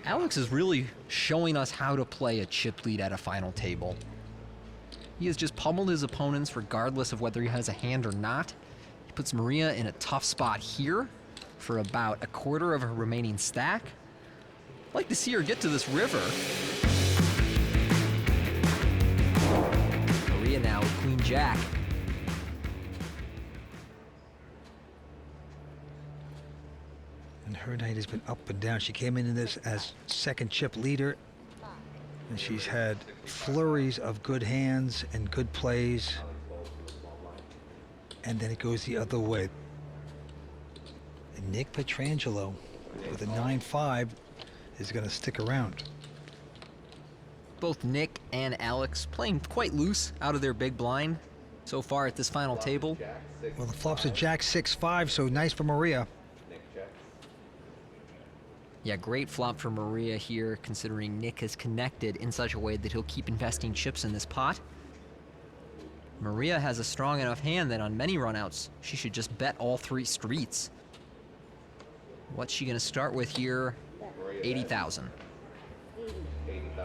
Alex is really showing us how to play a chip lead at a final table. He has just pummeled his opponents regardless of whether he has a hand or not. He puts Maria in a tough spot here for about a quarter of her remaining stack. I'd like to see her get to this river. Maria now with Queen Jack. And her night has been up and down. She came into this as second chip leader, and she's had flurries of good hands and good plays, and then it goes the other way. And Nick Petrangelo with a 9-5 is going to stick around. Both Nick and Alex playing quite loose out of their big blind so far at this final table. Well, the flop's a Jack 6-5, so nice for Maria. Yeah, great flop for Maria here, considering Nick is connected in such a way that he'll keep investing chips in this pot. Maria has a strong enough hand that on many runouts, she should just bet all three streets. What's she gonna start with here? 80,000.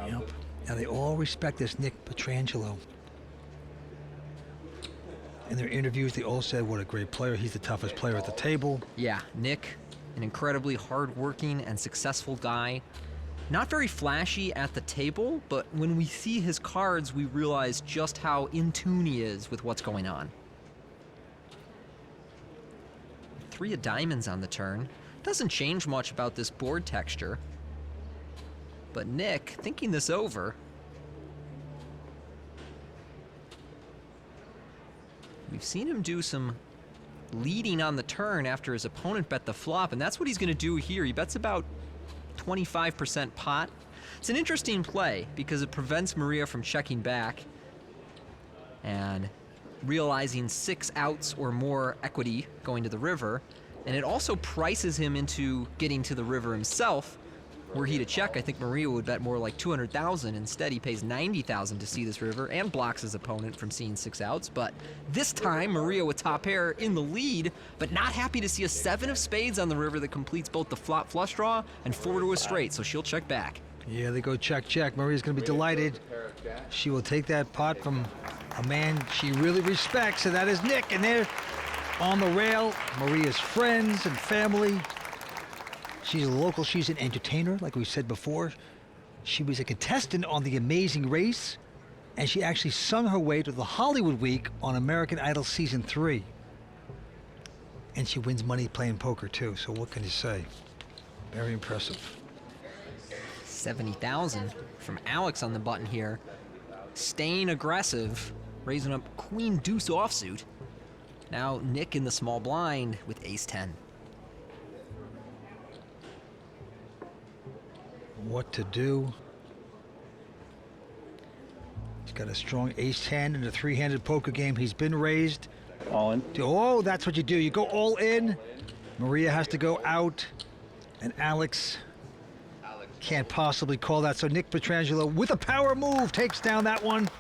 Yep. Now they all respect this Nick Petrangelo. In their interviews, they all said what a great player. He's the toughest player at the table. Yeah, Nick, an incredibly hardworking and successful guy. Not very flashy at the table, but when we see his cards, we realize just how in tune he is with what's going on. 3 of diamonds on the turn. Doesn't change much about this board texture. But Nick, thinking this over, we've seen him do some leading on the turn after his opponent bet the flop, and that's what he's going to do here. He bets about 25% pot. It's an interesting play because it prevents Maria from checking back and realizing 6 outs or more equity going to the river, and it also prices him into getting to the river himself. Were he to check, I think Maria would bet more like 200,000. Instead, he pays 90,000 to see this river and blocks his opponent from seeing 6 outs. But this time, Maria with top pair in the lead, but not happy to see a 7 of spades on the river that completes both the flop flush draw and 4 to a straight, so she'll check back. Yeah, they go check, check. Maria's going to be delighted. She will take that pot from a man she really respects, and that is Nick. And they're on the rail. Maria's friends and family. She's a local, she's an entertainer, like we said before. She was a contestant on The Amazing Race, and she actually sung her way to the Hollywood Week on American Idol Season 3. And she wins money playing poker too, so what can you say? Very impressive. 70,000 from Alex on the button here. Staying aggressive, raising up Queen Deuce offsuit. Now Nick in the small blind with Ace 10. What to do? He's got a strong ace hand in a 3-handed poker game. He's been raised. All in. Oh, that's what you do. You go all in. Maria has to go out, and Alex can't possibly call that. So Nick Petrangelo with a power move takes down that one.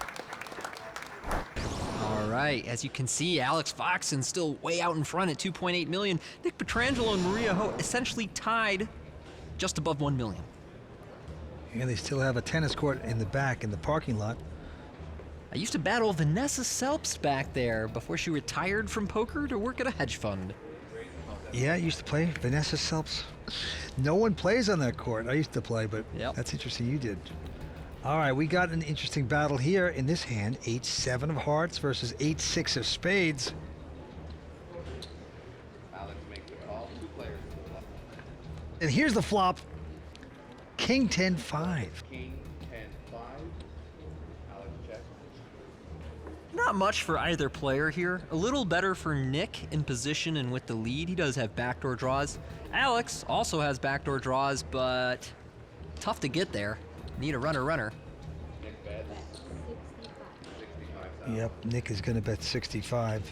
All right, as you can see, Alex Foxen still way out in front at 2.8 million. Nick Petrangelo and Maria Ho essentially tied just above 1 million. And they still have a tennis court in the back in the parking lot. I used to battle Vanessa Selps back there before she retired from poker to work at a hedge fund. Yeah, I used to play Vanessa Selps. No one plays on that court. I used to play, but Yep. That's interesting you did. All right, we got an interesting battle here in this hand. 8-7 of hearts versus 8-6 of spades. Alex makes the call. 2 players. And here's the flop. King 10-5. King 10-5. Alex checks. Not much for either player here. A little better for Nick in position and with the lead. He does have backdoor draws. Alex also has backdoor draws, but tough to get there. Need a runner. Nick bets 65,000. Yep, Nick is going to bet 65.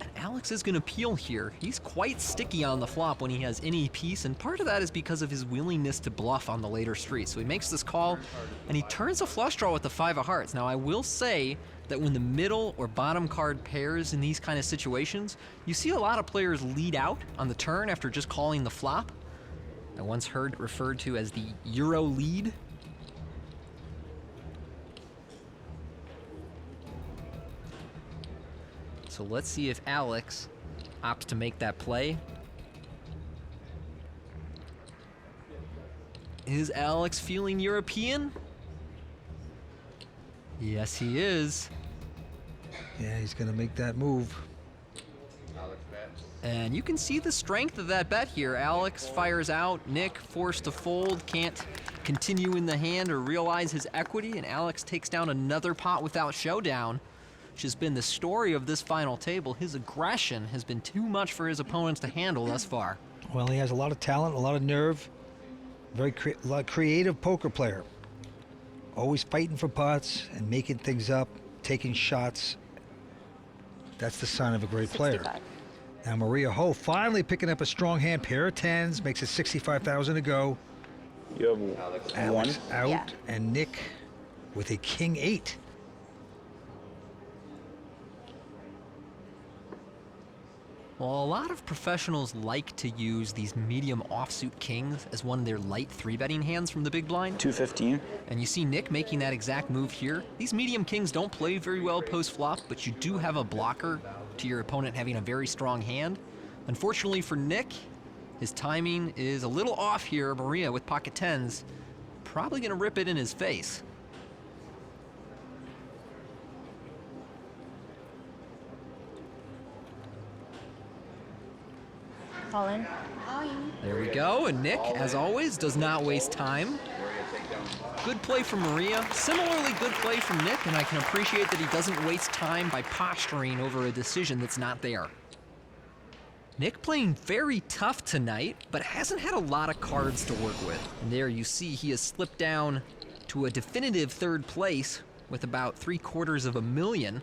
And Alex is going to peel here. He's quite sticky on the flop when he has any piece, and part of that is because of his willingness to bluff on the later street. So he makes this call, and he turns a flush draw with the 5 of hearts. Now, I will say that when the middle or bottom card pairs in these kind of situations, you see a lot of players lead out on the turn after just calling the flop. I once heard it referred to as the Euro lead. So let's see if Alex opts to make that play. Is Alex feeling European? Yes, he is. Yeah, he's going to make that move. Alex bets. And you can see the strength of that bet here. Alex fires out, Nick forced to fold, can't continue in the hand or realize his equity, and Alex takes down another pot without showdown, which has been the story of this final table. His aggression has been too much for his opponents to handle thus far. Well, he has a lot of talent, a lot of nerve, very creative poker player. Always fighting for pots and making things up, taking shots. That's the sign of a great player. 65. Now Maria Ho finally picking up a strong hand, pair of tens, makes it 65,000 to go. You have Alex Alex out, Yeah. and Nick with a king 8. Well, a lot of professionals like to use these medium offsuit kings as one of their light 3-betting hands from the big blind. 215. And you see Nick making that exact move here. These medium kings don't play very well post-flop, but you do have a blocker to your opponent having a very strong hand. Unfortunately for Nick, his timing is a little off here. Maria with pocket tens, probably gonna rip it in his face. Call in. There we go, and Nick, as always, does not waste time. Maria takedown. Good play from Maria. Similarly good play from Nick, and I can appreciate that he doesn't waste time by posturing over a decision that's not there. Nick playing very tough tonight, but hasn't had a lot of cards to work with. And there you see he has slipped down to a definitive third place with about 750,000.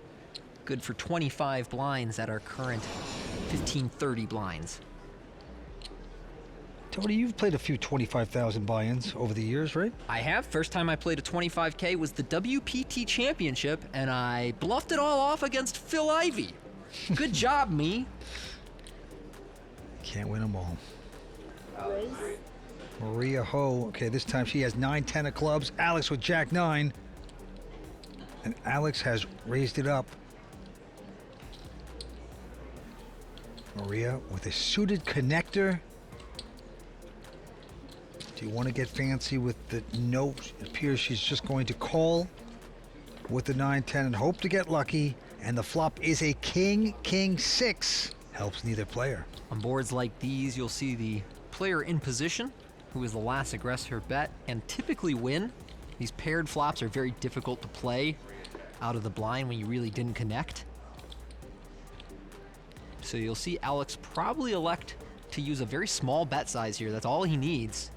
Good for 25 blinds at our current 1530 blinds. Tony, you've played a few 25,000 buy-ins over the years, right? I have. First time I played a 25K was the WPT Championship, and I bluffed it all off against Phil Ivey. Good job, me. Can't win them all. Maria Ho, okay, this time she has 9-10 of clubs. Alex with Jack 9. And Alex has raised it up. Maria with a suited connector. Do you want to get fancy with the note? It appears she's just going to call with the 9-10 and hope to get lucky. And the flop is a king, king 6. Helps neither player. On boards like these, you'll see the player in position, who is the last aggressor bet, and typically win. These paired flops are very difficult to play out of the blind when you really didn't connect. So you'll see Alex probably elect to use a very small bet size here. That's all he needs.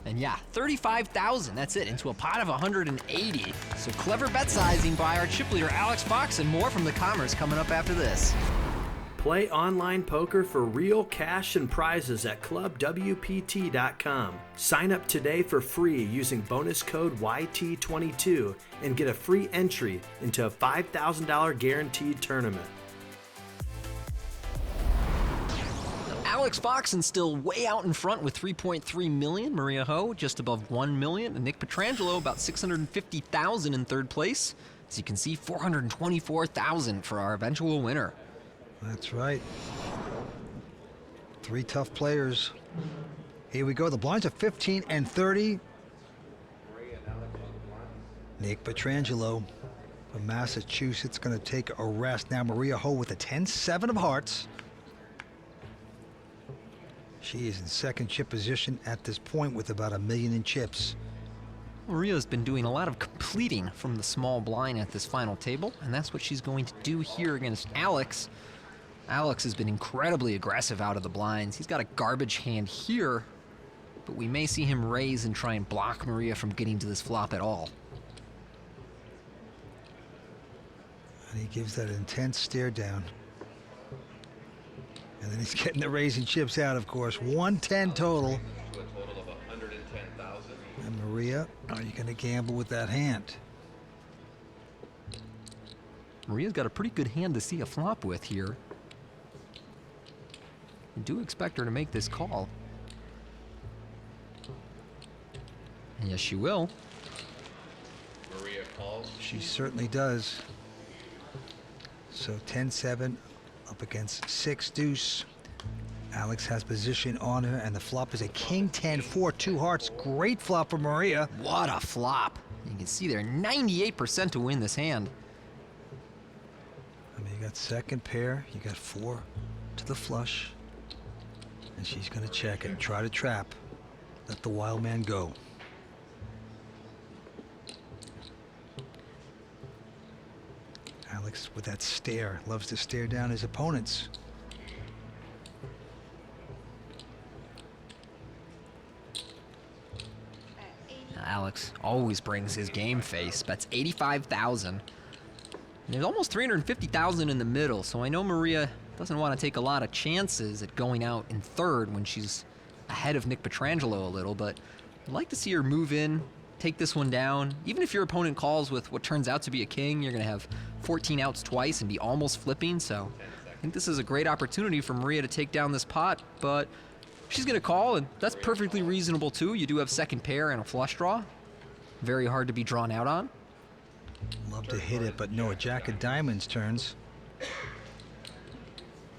And yeah, 35,000, that's it, into a pot of 180. So clever bet sizing by our chip leader, Alex Foxen. More from the Commerce coming up after this. Play online poker for real cash and prizes at clubwpt.com. Sign up today for free using bonus code YT22 and get a free entry into a $5,000 guaranteed tournament. Alex Foxen still way out in front with 3.3 million. Maria Ho just above 1 million. And Nick Petrangelo about 650,000 in third place. As you can see, 424,000 for our eventual winner. That's right. 3 tough players. Here we go. The blinds are 15 and 30. Nick Petrangelo from Massachusetts going to take a rest. Now Maria Ho with a 10-7 of hearts. She is in second chip position at this point with about 1 million in chips. Maria's been doing a lot of completing from the small blind at this final table, and that's what she's going to do here against Alex. Alex has been incredibly aggressive out of the blinds. He's got a garbage hand here, but we may see him raise and try and block Maria from getting to this flop at all. And he gives that intense stare down. And then he's getting the raising chips out, of course. 110 total. To a total of 110,000. And Maria, are you going to gamble with that hand? Maria's got a pretty good hand to see a flop with here. I do expect her to make this call. And yes, she will. Maria calls. She certainly does. So 10-7 up against 6 deuce. Alex has position on her, and the flop is a king 10-4, 2 hearts. Great flop for Maria. What a flop. You can see there, 98% to win this hand. I mean, you got second pair, you got 4 to the flush, and she's gonna check it and try to trap. Let the wild man go. Alex, with that stare, loves to stare down his opponents. Alex always brings his game face, bets 85,000. There's almost 350,000 in the middle, so I know Maria doesn't want to take a lot of chances at going out in third when she's ahead of Nick Petrangelo a little, but I'd like to see her move in, take this one down. Even if your opponent calls with what turns out to be a king, you're going to have 14 outs twice and be almost flipping, so I think this is a great opportunity for Maria to take down this pot, but she's going to call, and that's perfectly reasonable too. You do have second pair and a flush draw. Very hard to be drawn out on. Love to hit it, but no, a jack of diamonds turns.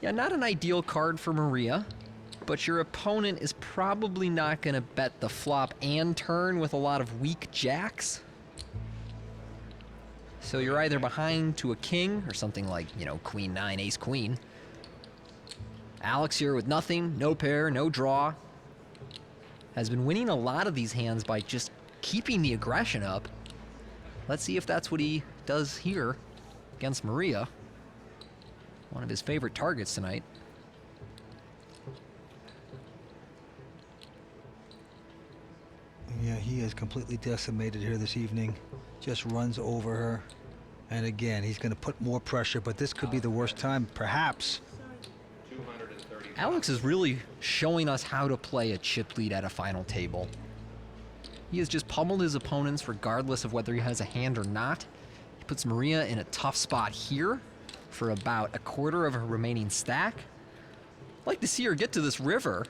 Yeah, not an ideal card for Maria, but your opponent is probably not going to bet the flop and turn with a lot of weak jacks. So you're either behind to a king or something like, you know, queen nine, ace queen. Alex here with nothing, no pair, no draw, has been winning a lot of these hands by just keeping the aggression up. Let's see if that's what he does here against Maria. One of his favorite targets tonight. Yeah, he is completely decimated here this evening. Just runs over her. And again, he's going to put more pressure, but this could be the worst time, perhaps. Alex is really showing us how to play a chip lead at a final table. He has just pummeled his opponents regardless of whether he has a hand or not. He puts Maria in a tough spot here for about a quarter of her remaining stack. I'd like to see her get to this river.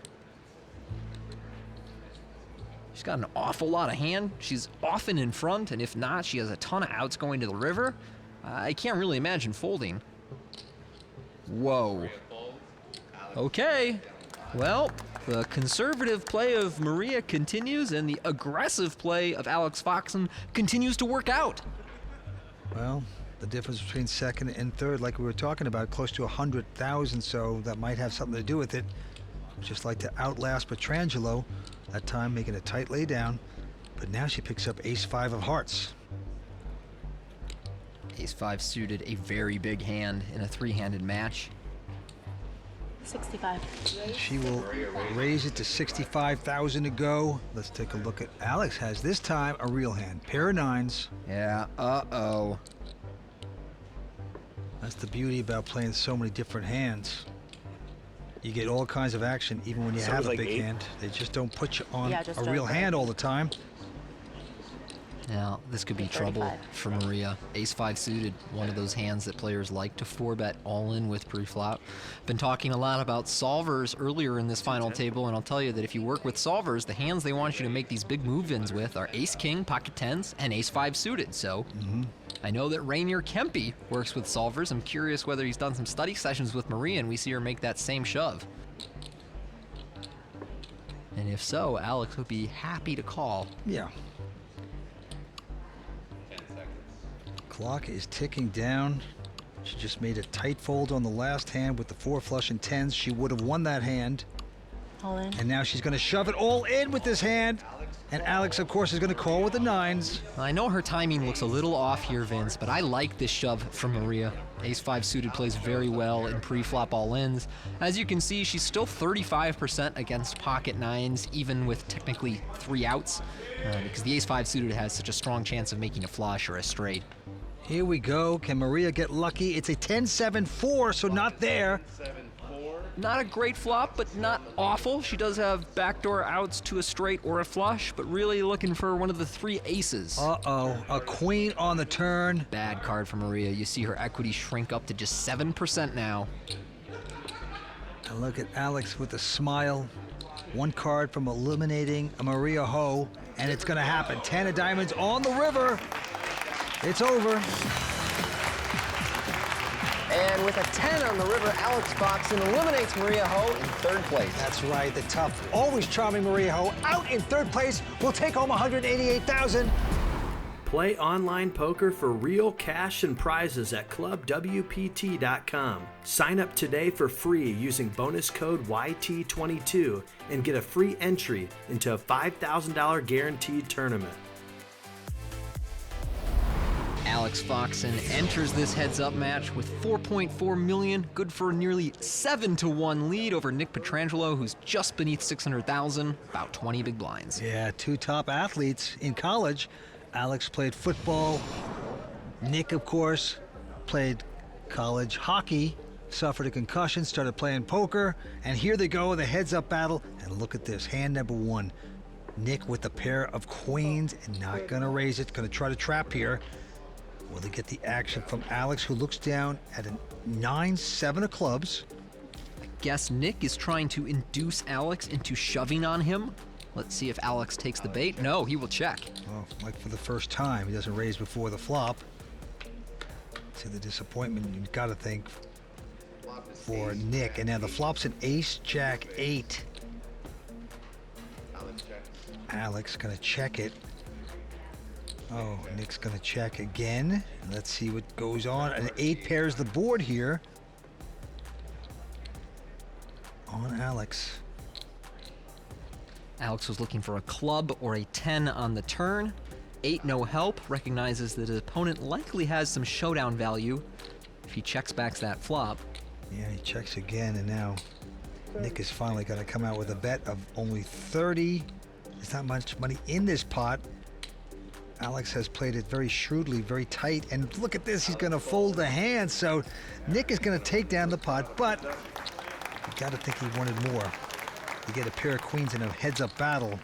She's got an awful lot of hand. She's often in front, and if not, she has a ton of outs going to the river. I can't really imagine folding. Whoa. Okay. Well, the conservative play of Maria continues, and the aggressive play of Alex Foxen continues to work out. Well, the difference between second and third, like we were talking about, close to 100,000, so that might have something to do with it. Just like to outlast Petrangelo, that time making a tight lay down, but now she picks up ace-5 of hearts. Ace-5 suited, a very big hand in a three-handed match. 65. She will raise it to 65,000 to go. Let's take a look at Alex. Has this time a real hand, pair of nines. Yeah, uh-oh. That's the beauty about playing so many different hands. You get all kinds of action even when you have a big hand. They just don't put you on a real hand all the time. Now, this could be trouble for Maria. Ace-5 suited, one of those hands that players like to 4-bet all in with pre-flop. Been talking a lot about solvers earlier in this final table, and I'll tell you that if you work with solvers, the hands they want you to make these big move-ins with are ace-king, pocket tens, and ace-5 suited. So, I know that Rainier Kempe works with solvers. I'm curious whether he's done some study sessions with Maria and we see her make that same shove. And if so, Alex would be happy to call. Yeah. 10 seconds. Clock is ticking down. She just made a tight fold on the last hand with the 4 flush and tens. She would have won that hand. All in. And now she's going to shove it all in with this hand. And Alex, of course, is going to call with the nines. I know her timing looks a little off here, Vince, but I like this shove from Maria. Ace-5 suited plays very well in pre-flop all-ins. As you can see, she's still 35% against pocket nines, even with technically 3 outs, because the ace-5 suited has such a strong chance of making a flush or a straight. Here we go. Can Maria get lucky? It's a 10-7-4, so not there. 7-4. Not a great flop, but not awful. She does have backdoor outs to a straight or a flush, but really looking for one of the 3 aces. Uh-oh, a queen on the turn. Bad card for Maria. You see her equity shrink up to just 7% now. And look at Alex with a smile. One card from eliminating a Maria Ho, and it's going to happen. 10 of diamonds on the river. It's over. And with a 10 on the river, Alex Foxen eliminates Maria Ho in third place. That's right, the tough, always charming Maria Ho out in third place will take home $188,000. Play online poker for real cash and prizes at clubwpt.com. Sign up today for free using bonus code YT22 and get a free entry into a $5,000 guaranteed tournament. Alex Foxen enters this heads-up match with 4.4 million, good for a nearly 7-1 lead over Nick Petrangelo, who's just beneath 600,000, about 20 big blinds. Yeah, two top athletes in college. Alex played football. Nick, of course, played college hockey, suffered a concussion, started playing poker, and here they go, the heads-up battle. And look at this, hand number one. Nick with a pair of queens and not gonna raise it, gonna try to trap here. Will they get the action from Alex, who looks down at a 9-7 of clubs? Guess Nick is trying to induce Alex into shoving on him. Let's see if Alex takes the bait. No, he will check. Well, like for the first time, he doesn't raise before the flop. See the disappointment, you've got to think, for Nick. And now the flop's an ace, jack, 8. Alex gonna check it. Oh, Nick's gonna check again. Let's see what goes on. An 8 pairs the board here on Alex. Alex was looking for a club or a 10 on the turn. 8, no help, recognizes that his opponent likely has some showdown value if he checks back that flop. Yeah, he checks again, and now Nick is finally gonna come out with a bet of only 30. There's not much money in this pot. Alex has played it very shrewdly, very tight, and look at this, he's gonna fold the hand, so Nick is gonna take down the pot, but you gotta think he wanted more. You get a pair of queens in a heads-up battle.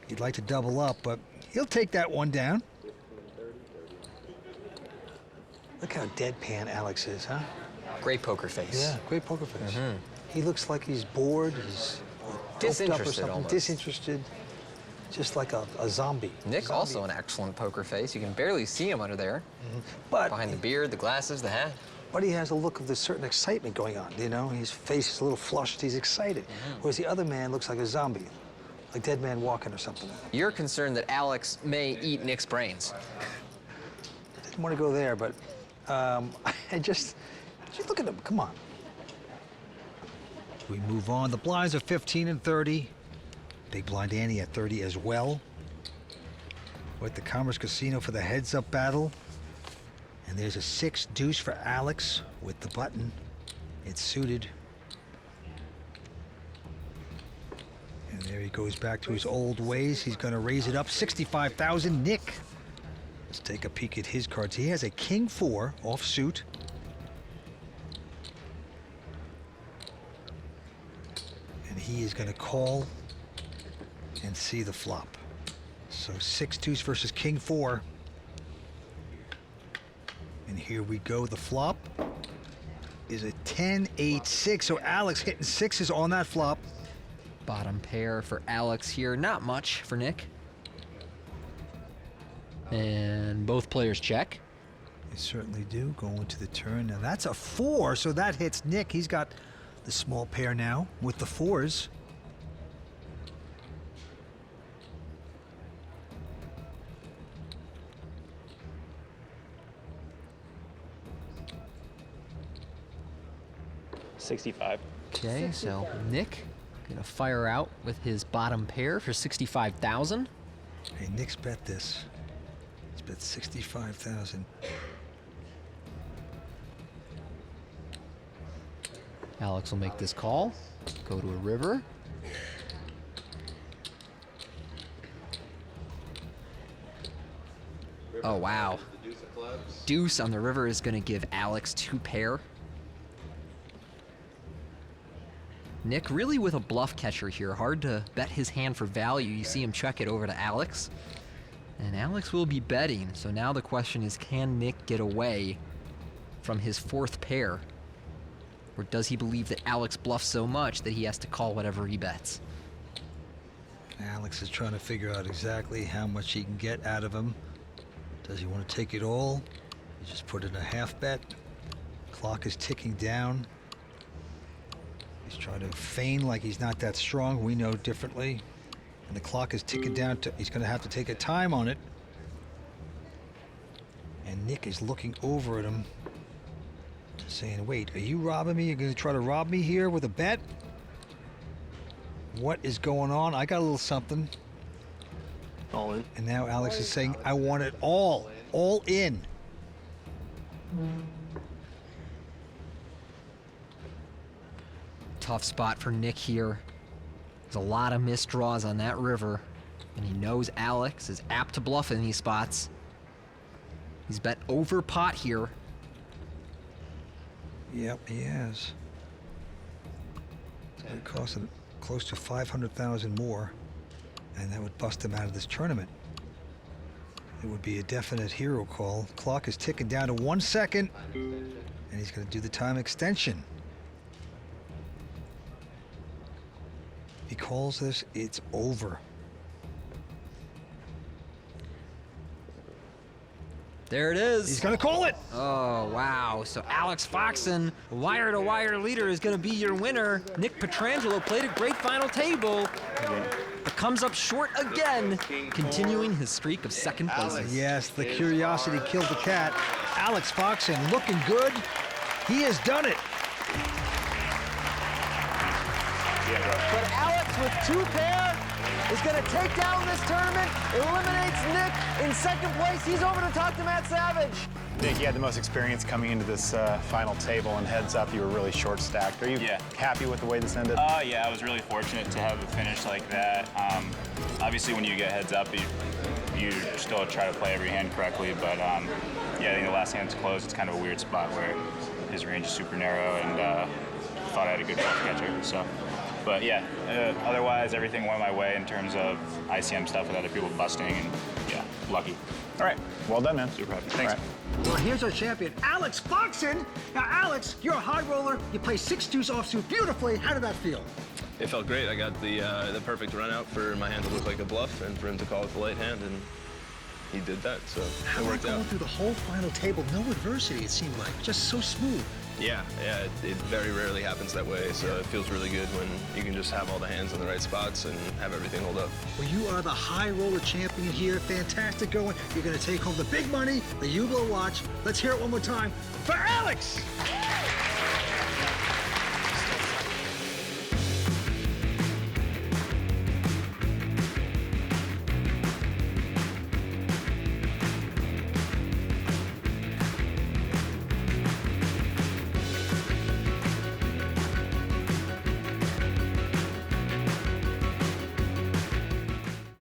He'd like to double up, but he'll take that one down. Look how deadpan Alex is, huh? Great poker face. Yeah, great poker face. He looks like he's bored, he's doped up or Disinterested something, almost. disinterested, just like a zombie. Nick Zombie. also an excellent poker face. You can barely see him under there. But Behind the beard, the glasses, the hat. But he has a look of this certain excitement going on, you know? His face is a little flushed, he's excited. Whereas the other man looks like a zombie, like Dead Man Walking or something. You're concerned that Alex may eat Nick's brains. Didn't want to go there, but I just look at him, come on. We move on, the blinds are 15 and 30. Big blind Annie at 30 as well. We're at the Commerce Casino for the heads-up battle. And there's a 6 deuce for Alex with the button. It's suited. And there he goes back to his old ways. He's going to raise it up 65,000. Nick, let's take a peek at his cards. He has a king 4 offsuit. And he is going to call and see the flop. So 6 deuce versus king 4. And here we go. The flop is a 10-8-6. So Alex hitting 6s on that flop. Bottom pair for Alex here, not much for Nick. And both players check. They certainly do. Going to the turn. Now that's a 4, so that hits Nick. He's got the small pair now with the 4s. Okay, so Nick gonna fire out with his bottom pair for 65,000. Hey, Nick's bet this. He's bet 65,000. Alex will make this call, go to a river. Oh, wow. Deuce on the river is gonna give Alex 2 pair. Nick really with a bluff catcher here. Hard to bet his hand for value. You see him check it over to Alex. And Alex will be betting. So now the question is, can Nick get away from his 4th pair? Or does he believe that Alex bluffs so much that he has to call whatever he bets? Alex is trying to figure out exactly how much he can get out of him. Does he want to take it all? He just put in a half bet. Clock is ticking down. He's trying to feign like he's not that strong. We know differently. And the clock is ticking down. He's going to have to take a time on it. And Nick is looking over at him, saying, wait, are you robbing me? You're going to try to rob me here with a bet? What is going on? I got a little something. All in. And now Alex is saying, I want it all in. Tough spot for Nick here. There's a lot of missed draws on that river, and he knows Alex is apt to bluff in these spots. He's bet over pot here. Yep, he has. It's going to cost him close to 500,000 more, and that would bust him out of this tournament. It would be a definite hero call. Clock is ticking down to 1 second, and he's going to do the time extension. If he calls this, it's over. There it is. He's going to call it. Oh, wow. So Alex Foxen, wire-to-wire leader, is going to be your winner. Nick Petrangelo played a great final table, but comes up short again, continuing his streak of second places. Yes, the curiosity killed the cat. Alex Foxen looking good. He has done it. But Alex with 2 pair is going to take down this tournament, eliminates Nick in second place. He's over to talk to Matt Savage. Nick, you had the most experience coming into this final table, and heads up, you were really short stacked. Are you happy with the way this ended? Yeah, I was really fortunate to have a finish like that. Obviously, when you get heads up, you still try to play every hand correctly, but yeah, I think the last hand's closed. It's kind of a weird spot where his range is super narrow, and thought I had a good bluff catcher, so. But yeah, otherwise everything went my way in terms of ICM stuff with other people busting, and yeah, lucky. All right, well done, man. Super happy. Thanks. All right. Well, here's our champion, Alex Foxen. Now, Alex, you're a high roller. You play 6-2 offsuit beautifully. How did that feel? It felt great. I got the perfect run out for my hand to look like a bluff and for him to call it the late hand, and he did that, so How it about worked going out. through the whole final table? No adversity, it seemed like. Just so smooth. Yeah, it very rarely happens that way, so it feels really good when you can just have all the hands in the right spots and have everything hold up. Well, you are the high roller champion here. Fantastic going. You're going to take home the big money, the Hublot watch. Let's hear it one more time for Alex.